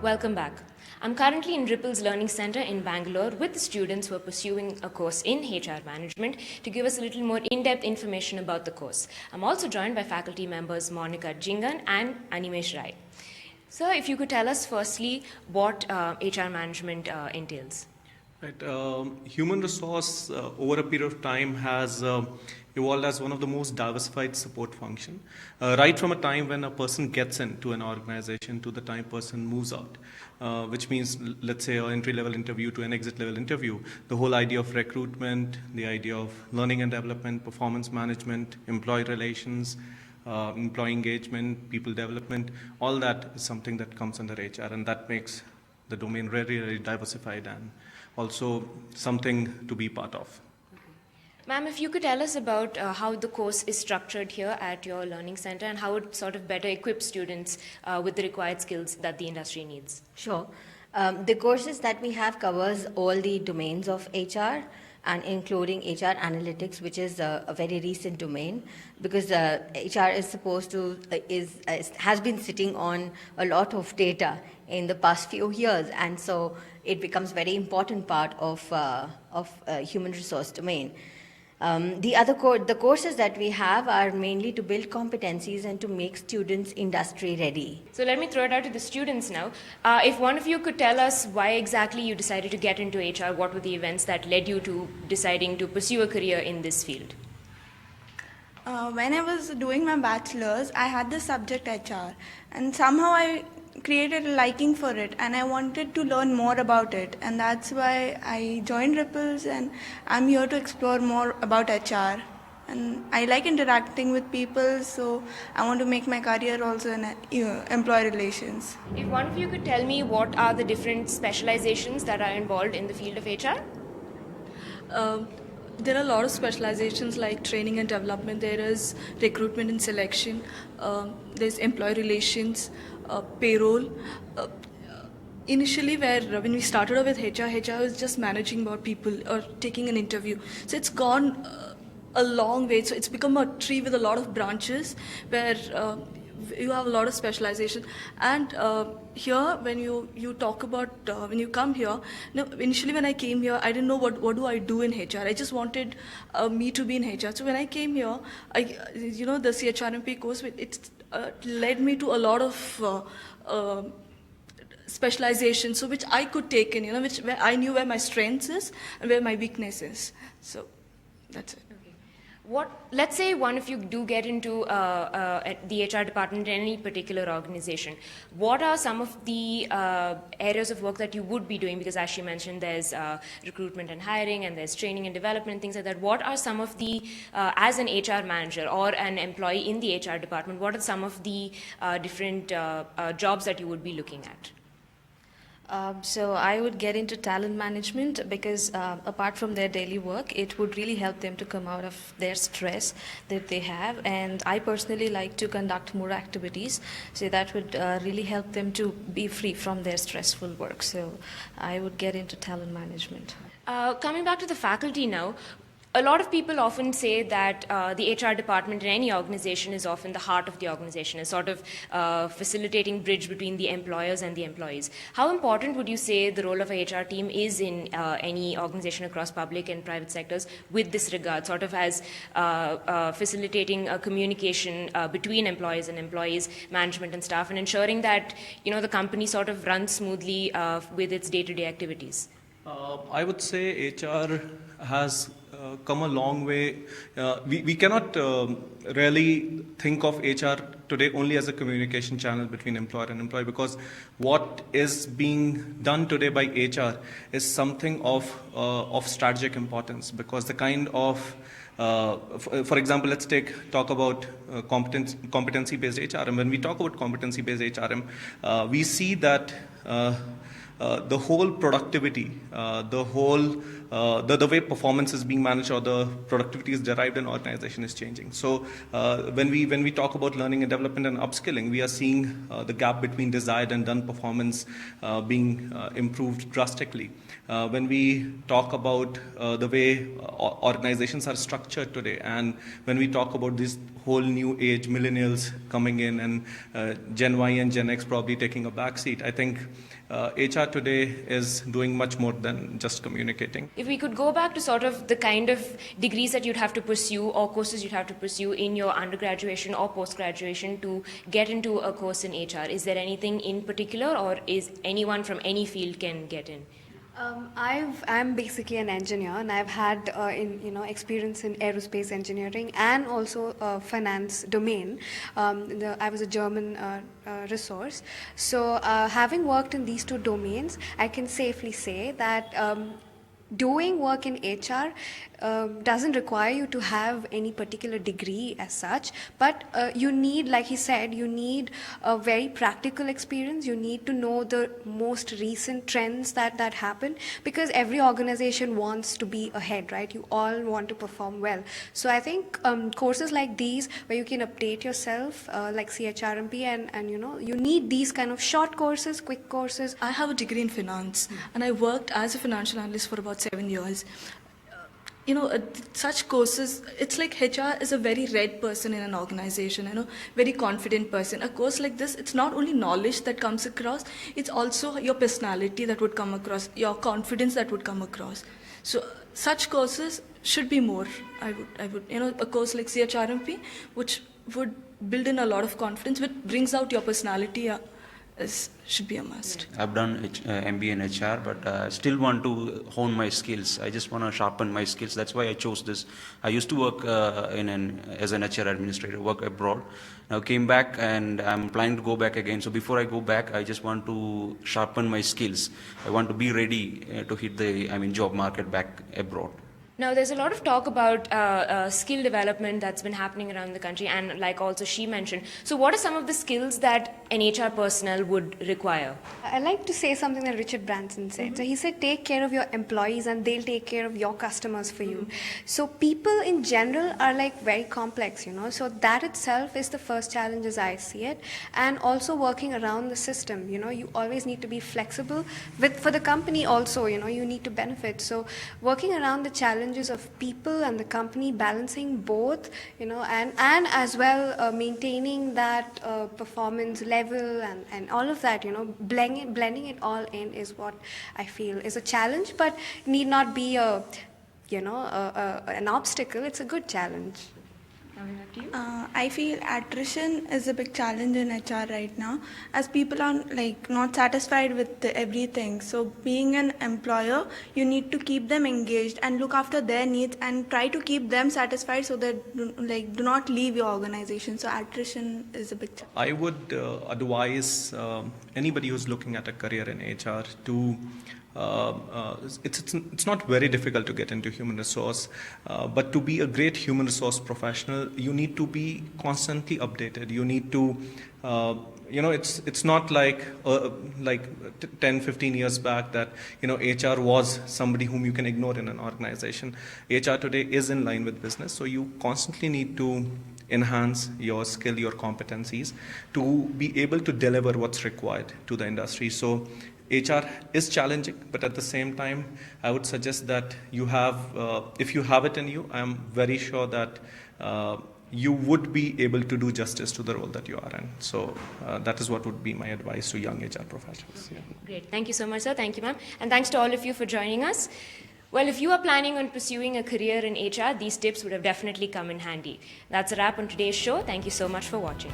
Welcome back. I'm currently in Ripple's Learning Center in Bangalore with the students who are pursuing a course in HR management to give us a little more in-depth information about the course. I'm also joined by faculty members Monica Jingan and Animesh Rai. So if you could tell us firstly what HR management entails. Right. Human resource over a period of time has evolved as one of the most diversified support function. Right from a time when a person gets into an organization to the time person moves out, which means, let's say, an entry-level interview to an exit-level interview. The whole idea of recruitment, the idea of learning and development, performance management, employee relations, employee engagement, people development, all that is something that comes under HR, and that makes the domain very, very diversified and also something to be part of. Ma'am, if you could tell us about how the course is structured here at your learning center and how it sort of better equips students with the required skills that the industry needs. Sure. The courses that we have covers all the domains of HR and including HR analytics, which is a very recent domain, because HR is supposed to has been sitting on a lot of data in the past few years, and so it becomes very important part of human resource domain. The courses that we have are mainly to build competencies and to make students industry ready. So let me throw it out to the students now. If one of you could tell us why exactly you decided to get into HR, what were the events that led you to deciding to pursue a career in this field? When I was doing my bachelor's, I had the subject HR, and somehow I created a liking for it, and I wanted to learn more about it, and that's why I joined Ripples, and I'm here to explore more about HR. And I like interacting with people, so I want to make my career also in employee relations. If one of you could tell me what are the different specializations that are involved in the field of HR? There are a lot of specializations like training and development. There is recruitment and selection. There's employee relations, payroll. Initially, when we started off with HR was just managing about people or taking an interview. So it's gone a long way. So it's become a tree with a lot of branches where you have a lot of specialization. And here, when you talk about when you come here, initially when I came here, I didn't know what do I do in HR. I just wanted me to be in HR. So when I came here, the CHRMP course, it led me to a lot of specialization, so which I could take in, where I knew where my strengths is and where my weakness is. So that's it. Let's say one of you do get into the HR department in any particular organization. What are some of the areas of work that you would be doing? Because as she mentioned, there's recruitment and hiring, and there's training and development, things like that. What are some of the, as an HR manager or an employee in the HR department, what are some of the different jobs that you would be looking at? So I would get into talent management because apart from their daily work, it would really help them to come out of their stress that they have. And I personally like to conduct more activities, so that would really help them to be free from their stressful work. So I would get into talent management. Coming back to the faculty now, a lot of people often say that the HR department in any organization is often the heart of the organization, is sort of facilitating bridge between the employers and the employees. How important would you say the role of a HR team is in any organization across public and private sectors with this regard, sort of as facilitating a communication between employers and employees, management and staff, and ensuring that the company sort of runs smoothly with its day-to-day activities? I would say HR has come a long way. We cannot really think of HR today only as a communication channel between employer and employee, because what is being done today by HR is something of strategic importance, because the kind of for example, let's talk about competency-based HRM. When we talk about competency-based HRM, we see that the whole productivity, the way performance is being managed or the productivity is derived in organization is changing. So when we talk about learning and development and upskilling, we are seeing the gap between desired and done performance being improved drastically. When we talk about the way organizations are structured today, and when we talk about this whole new age millennials coming in and Gen Y and Gen X probably taking a back seat. I think HR today is doing much more than just communicating. If we could go back to sort of the kind of degrees that you'd have to pursue or courses you'd have to pursue in your undergraduation or post-graduation to get into a course in HR, is there anything in particular, or is anyone from any field can get in? I'm basically an engineer, and I've had experience in aerospace engineering and also finance domain. I was a German resource, so having worked in these two domains, I can safely say that doing work in HR doesn't require you to have any particular degree as such, but you need, like he said, you need a very practical experience. You need to know the most recent trends that happen, because every organization wants to be ahead, right? You all want to perform well. So I think courses like these, where you can update yourself, like CHRMP, and you need these kind of short courses, quick courses. I have a degree in finance, and I worked as a financial analyst for about 7 years. Such courses, it's like HR is a very red person in an organization, very confident person. A course like this, it's not only knowledge that comes across, it's also your personality that would come across, your confidence that would come across. So such courses should be more. I would, a course like CHRMP, which would build in a lot of confidence, which brings out your personality, should be a must. I've done MBA in HR, but I still want to hone my skills. I just want to sharpen my skills. That's why I chose this. I used to work as an HR administrator, work abroad. Now came back, and I'm planning to go back again. So before I go back, I just want to sharpen my skills. I want to be ready to hit the job market back abroad. Now, there's a lot of talk about skill development that's been happening around the country, and like also she mentioned. So what are some of the skills that an HR personnel would require? I like to say something that Richard Branson said. So he said, take care of your employees and they'll take care of your customers for you. So people in general are like very complex, So that itself is the first challenge as I see it. And also working around the system, you always need to be flexible. For the company also, you need to benefit. So working around the challenges of people and the company, balancing both, and as well maintaining that performance level and all of that, blending it all in is what I feel is a challenge, but need not be an obstacle. It's a good challenge. I feel attrition is a big challenge in HR right now, as people are not satisfied with everything. So being an employer, you need to keep them engaged and look after their needs and try to keep them satisfied, so that do not leave your organization. So attrition is a big challenge. I would advise anybody who's looking at a career in HR to it's not very difficult to get into human resource, but to be a great human resource professional, you need to be constantly updated. You need to, it's not like 10, 15 years back that, HR was somebody whom you can ignore in an organization. HR today is in line with business, so you constantly need to enhance your skill, your competencies to be able to deliver what's required to the industry. So HR is challenging, but at the same time, I would suggest that you have, if you have it in you, I am very sure that you would be able to do justice to the role that you are in. So that is what would be my advice to young HR professionals. Yeah. Great. Thank you so much, sir. Thank you, ma'am. And thanks to all of you for joining us. Well, if you are planning on pursuing a career in HR, these tips would have definitely come in handy. That's a wrap on today's show. Thank you so much for watching.